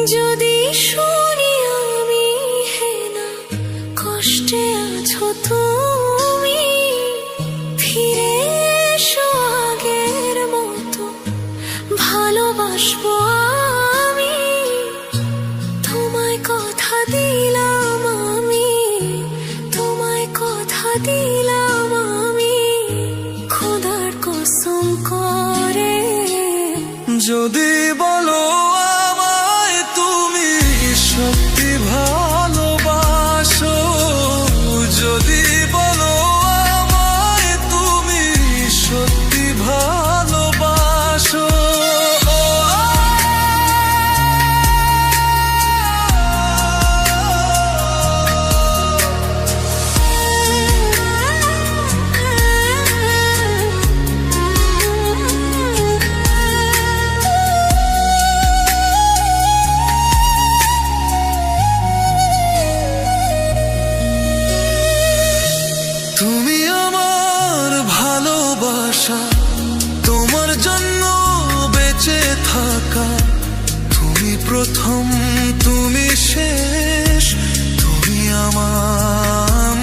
যদি শুনি আমি হেনা কষ্টে আছো তুমি, ফিরে এসো আগের মতো ভালোবাসবো আমি। তোমায় কথা দিলাম আমি, তোমায় কথা দিলাম আমি, খোদার কসম করে। যদি বলো আমায় তুমি সত্যি ভালোবাসো, যদি বলো আমায় তুমি সত্যি ভালোবাসো, তুমি আমার ভালোবাসা, তোমার জন্য বেঁচে থাকা, তুমি প্রথম তুমি শেষ, তুমি আমার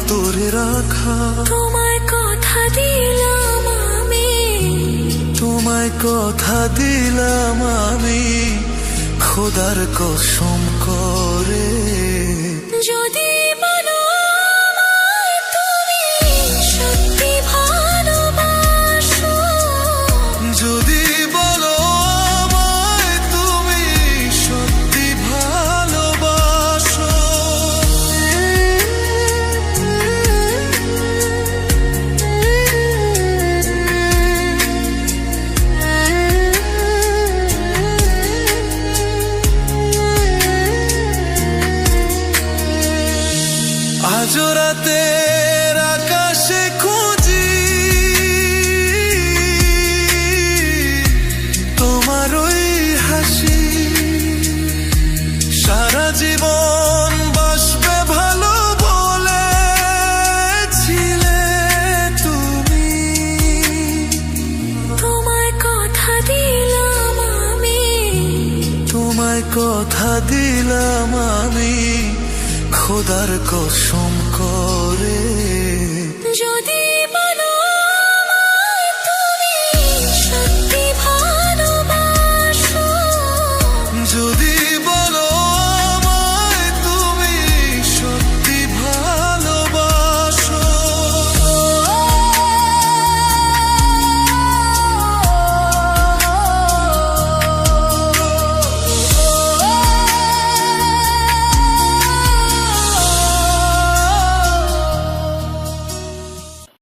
তোরে রাখা। তোমায় কথা দিলাম আমি, তোমায় কথা দিলাম আমি, খোদার কসম করে। যদি বলো আমায় তুমি সত্যি ভালোবাসো, যদি বলো আমায় তুমি সত্যি ভালোবাসো, আজ রাতের আকাশে খুঁজি তোমার ওই হাসি, সারা জীবন বাসবে ভালো বলেছিলে তুমি। তোমায় কথা দিলাম আমি, তোমায় কথা দিলাম আমি, খোদার কসম করে।